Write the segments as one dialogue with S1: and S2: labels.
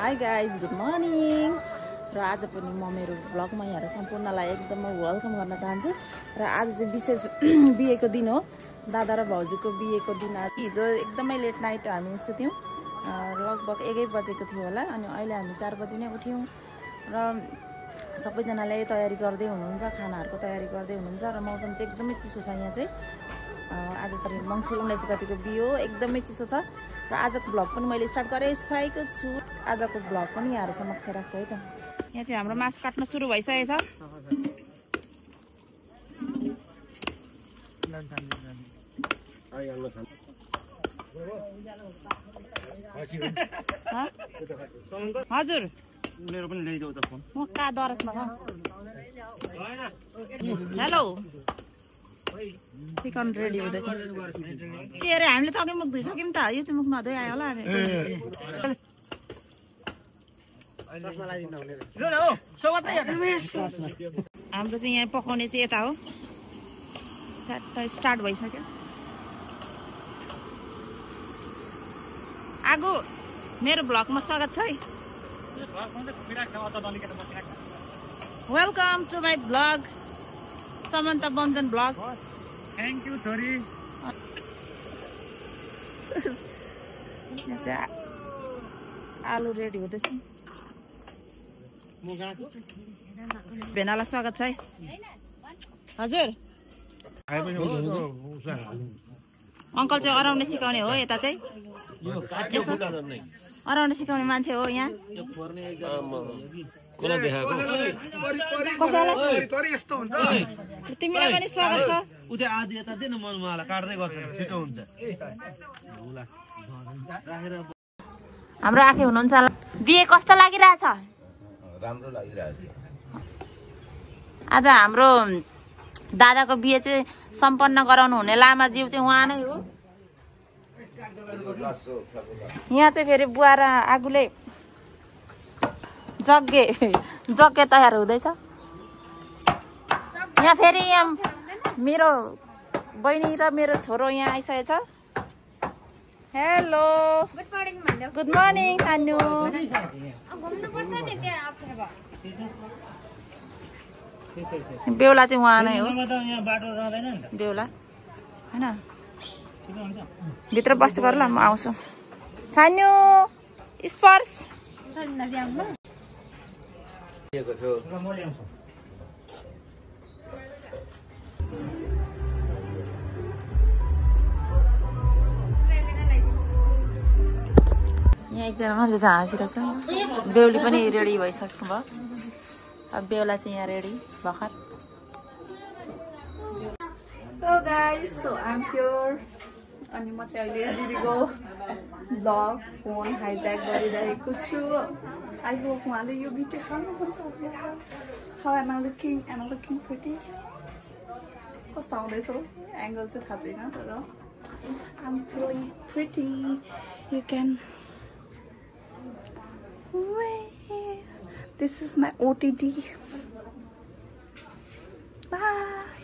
S1: Hi guys good morning र आज पनि म मेरो भ्लगमा यहाँहरू सम्पूर्णलाई एकदमै वेलकम गर्न चाहन्छु र आज चाहिँ विशेष बिहेको दिन हो। दादा र भाउजूको बिहेको दिन। हिजो एकदमै लेट नाइट हामी सुत्यौँ, लगभग 1 बजेको थियो होला। अनि अहिले हामी 4 बजी नै उठ्यौँ र सबैजनाले तयारी गर्दै हुनुहुन्छ, खानाहरूको तयारी गर्दै हुनुहुन्छ र मौसम चाहिँ एकदमै चिसो छ यहाँ चाहिँ। आज मङ्सिर 19 गतिको बिहे हो, एकदमै चिसो छ र आजको भ्लग पनि मैले स्टार्ट गरिसकेको छु। आजको भ्लग पनि यहाँहरू समक्ष राख्छु है त। यहाँ चाहिँ हाम्रो मासु काट्न सुरु भइसकेको छ। हजुर मेरो पनि ल्याइदेऊ त फोन। म का दरसमा हेलो चिकन रेडी हुँदैछ के अरे। हामीले त अघि मुख धोइसक्यौँ त, यो चाहिँ मुख नधोइ आयो होला अरे। हाम्रो चाहिँ यहाँ पकाउने चाहिँ यता हो, स्टार्ट भइसक्यो। आगो मेरो भ्लगमा स्वागत छ है। Welcome to my vlog Samanta Bamjan vlog.
S2: Thank you छोरी।
S1: आलु रेडी हुँदैछ। भेनालाई स्वागत छ है। हजुर अङ्कल चाहिँ अराउने सिकाउने हो। यता चाहिँ अराउने सिकाउने मान्छे हो यहाँ। तिमीलाई पनि स्वागत छ। हाम्रो आँखे हुनुहुन्छ। बिहे कस्तो लागिरहेछ?
S3: राम्रो लागिरहेछ।
S1: आज हाम्रो दादाको बिहे चाहिँ सम्पन्न गराउनु हुने लामाज्यू चाहिँ उहाँ नै हो। यहाँ चाहिँ फेरि बुवा र आगुले जग्गे तयार हुँदैछ। यहाँ फेरि यहाँ मेरो बहिनी र मेरो छोरो यहाँ आइसकेको छ। हेलो गुड मर्निङ सानु। बेहुला चाहिँ उहाँ नै हो। बेहुला होइन, भित्र बस्दै गर ल, म आउँछु। सानु स्पर्श यहाँ एकजना मान्छे चाहिँ हाँसिरहेछ। बेहुली पनि रेडी भइसक्नु भयो। अब बेहुला चाहिँ यहाँ रेडी भर्खर।
S4: Hello guys, so I'm here. अनि म चाहिँ अहिले दिदीको ब्लग फोन हाइज्याक गरिरहेको छु। आई होप उहाँले यो भिडियो हाल्नुहुन्छ। How am I looking? Am I looking pretty? कस्तो आउँदैछ एङ्गल चाहिँ थाहा छैन, तर I'm feeling pretty. You can this is my OTD. Bye.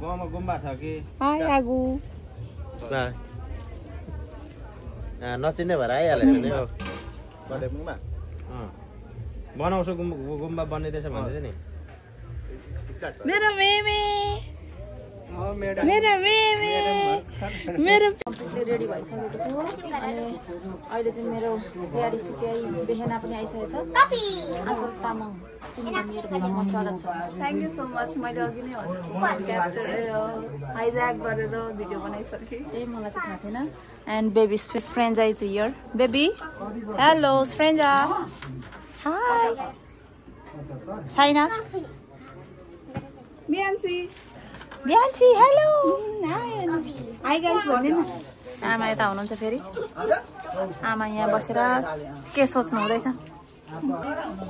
S2: गाउँमा गुम्बा छ कि?
S4: हाई आगु।
S3: नचिन्ने भएर आइहालेछ नि हौ।
S2: बनाउँछु गुम्बा बनिँदैछ भन्दै नि।
S4: मेरो मेमे
S1: कम्प्लिटली रेडी भइसकेको छु। अनि अहिले चाहिँ मेरो प्यारी सिकाइ बेहेना पनि आइसकेको छ। आजल तामाङ तिमीलाई मेरो भ्लगमा स्वागत छ।
S4: Thank you so much. मैले अघि नै क्याप्चर हाइज्याक गरेर भिडियो बनाइसकेँ।
S1: ए मलाई चाहिँ थाहा थिएन। एन्ड बेबी स्फ्रेन्जा इज हियर। बेबी हेलो स्फ्रेन्जा। हाई साइना। बिहान्सी हेलो।
S4: हाई गाइस भन्नु न।
S1: आमा यता हुनुहुन्छ फेरि। आमा यहाँ बसेर के सोच्नु हुँदैछ?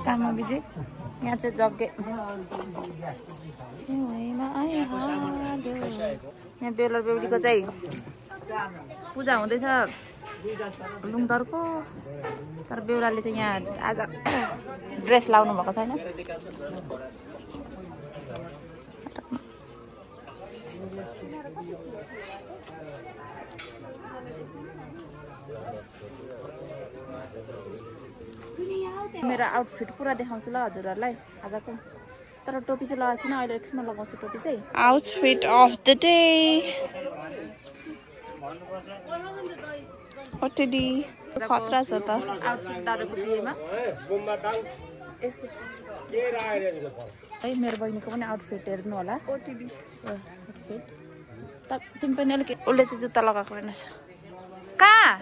S1: काममा बिजी। यहाँ चाहिँ जग्गे। यहाँ बेहुला बेहुलीको चाहिँ पूजा हुँदैछ। लुङदरको तर बेहुलाले चाहिँ यहाँ आज ड्रेस लाउनु भएको छैन मेरो आउटफिट पुरा देखाउँछु ल हजुरहरूलाई आजको तर टोपी चाहिँ लगाएको छैन अहिले एकछिनमा लगाउँछु टोपी चाहिँ आउटफिट अफ द डे ओटिडी खतरा छ त आउटफिट दादाको बिहेमा यस्तो है मेरो बहिनीको पनि आउटफिट हेर्नु होला ओटिडी आउटफिट त तिमी पनि अलिक उसले चाहिँ जुत्ता लगाएको रहेनछ कहाँ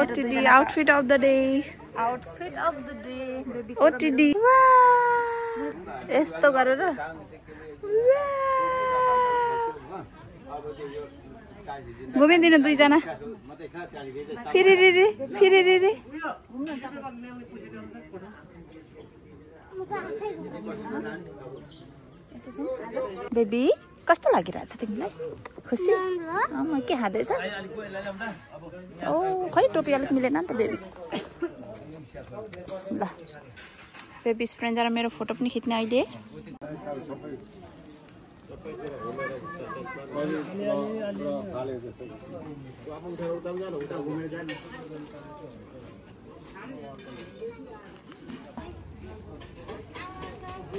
S1: OOTD outfit of the day outfit of the day baby OOTD यस्तो गरेर घुमिदिनु दुईजना फेरि बेबी कस्तो लागिरहेछ तिमीलाई खुसी के खाँदैछ ओ खै टोपी अलिक मिलेन नि त बेबी ल बेबी फ्रेन्ड जरा मेरो फोटो पनि खिच्ने अहिले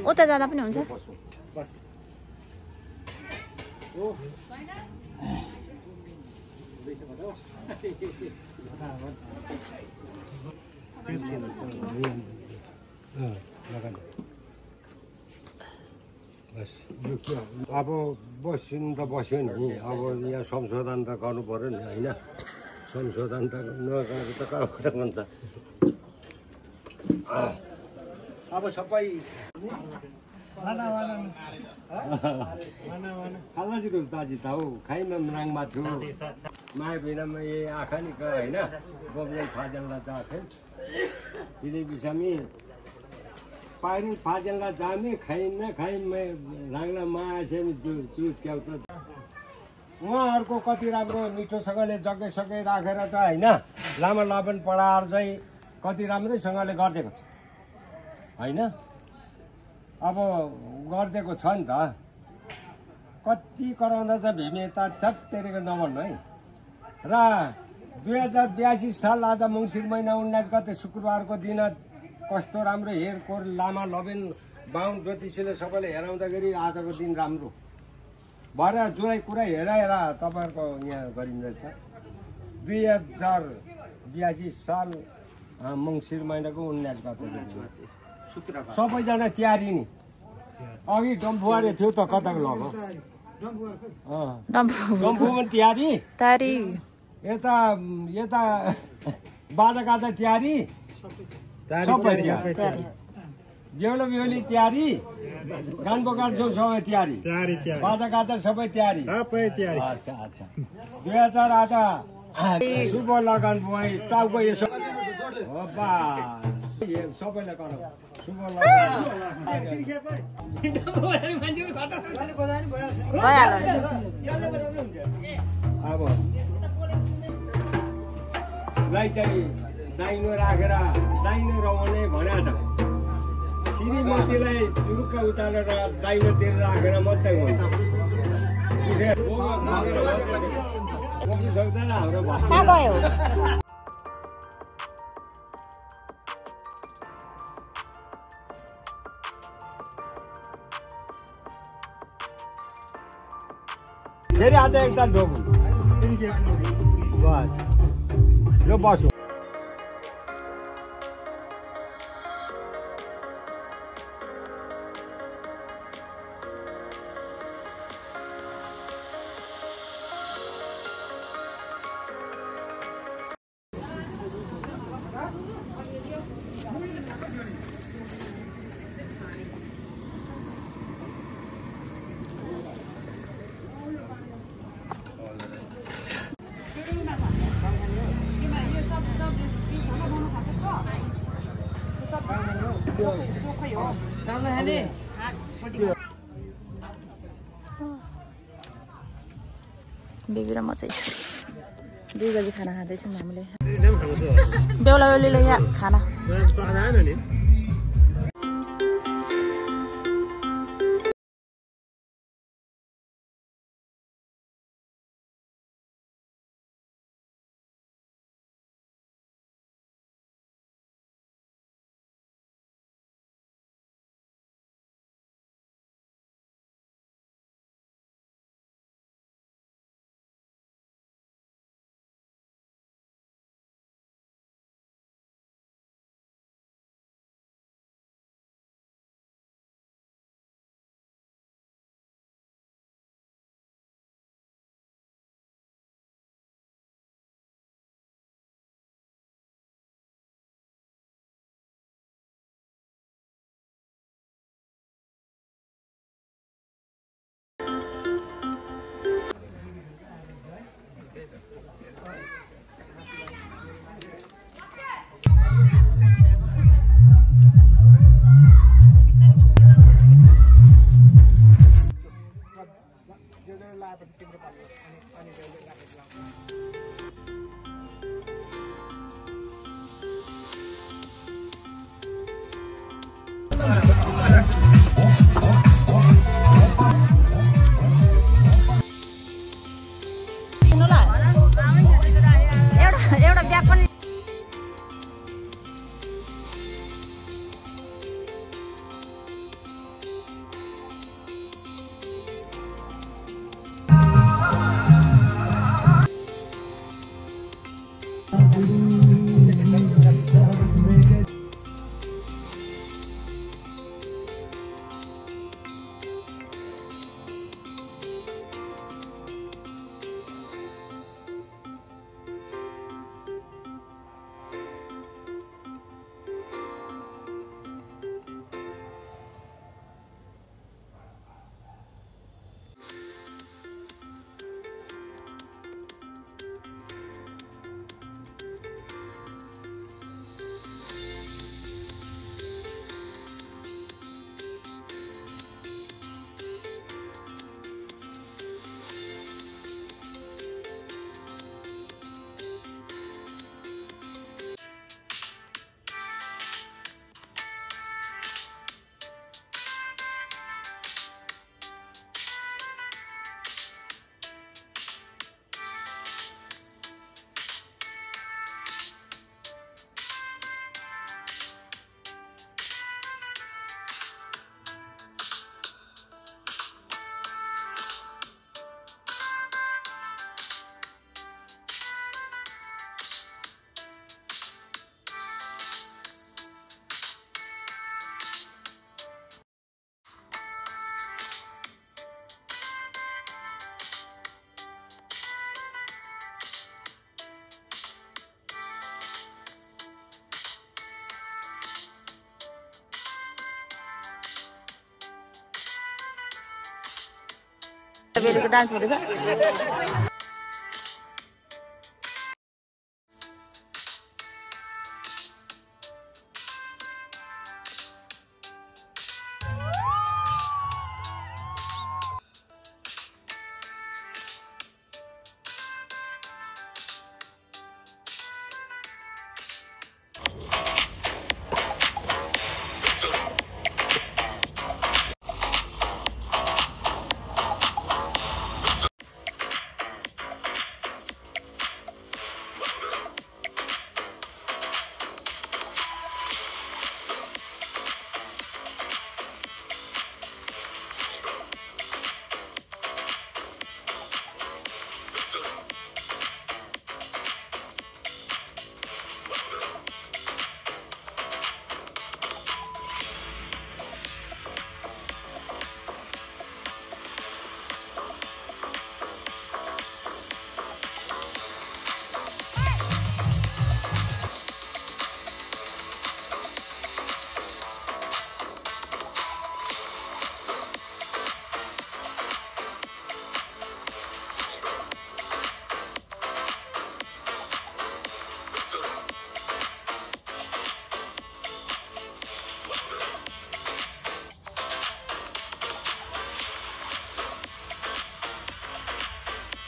S1: उता जाँदा पनि हुन्छ
S5: बस यो के अब बस्नु त बस्यो नि अब यहाँ संशोधन त गर्नु पर्यो नि होइन संशोधन त नगरेको त कहाँबाट भन्छ अब सबै खाना चाहिँ दाजी त हौ खाइमा राङमा छु माया बिनामा ये आँखा नि होइन गोब्ले फाजलला जाथे दिदी बिसामी पाइरिङ फाजलला जामे खाइन्न खाइमे राङला माया चाहिँ चुट च्याउ त उहाँहरूको कति राम्रो मिठोसँगले जग्गै राखेर त होइन लामा लापन पढाएर चाहिँ कति राम्रैसँगले गरिदिएको छ होइन अब गरिदिएको छ नि त कति कराउँदा चाहिँ भिमेता चत्तेरेको नभन्नु है र 2082 साल आज मङ्सिर महिना 19 गते शुक्रबारको दिन कस्तो राम्रो हेरकोर लामा लबेन बाहुन ज्योतिषीले सबैले हेराउँदाखेरि आजको दिन राम्रो भएर जुनै कुरा हेराएर तपाईँहरूको यहाँ गरिँदैछ 2082 साल मङ्सिर महिनाको 19 गते सबैजना तयारी नि अघि डम्फुवारे थियो त कताको लग्यो डम्फु पनि तयारी यता बाजा गाजा तयारी सबै तयारी बेहुला बेहुली तयारी गान बगान सबै तयारी बाजा गाजा सबै तयारी अच्छा 2000 आज शुभ लगन भई टाउको यसो सबैलाई गरौँ शुभ अब लाई चाहिँ दाइनो राखेर दाइनो रमाउने भने त श्रीमतीलाई चुरुक्क उतालेर दाइनोतिर राखेर मात्रै हुन्छ सक्दैन हाम्रो फेरि आज एकताल ढोकु बस यो बसो
S1: बेबी र म चाहिँ 2 बजी खाना खाँदैछौँ हामीले बेहुला बेहुलीले यहाँ खाना एउटा ब्याग पनि बेलुका डान्स हुँदैछ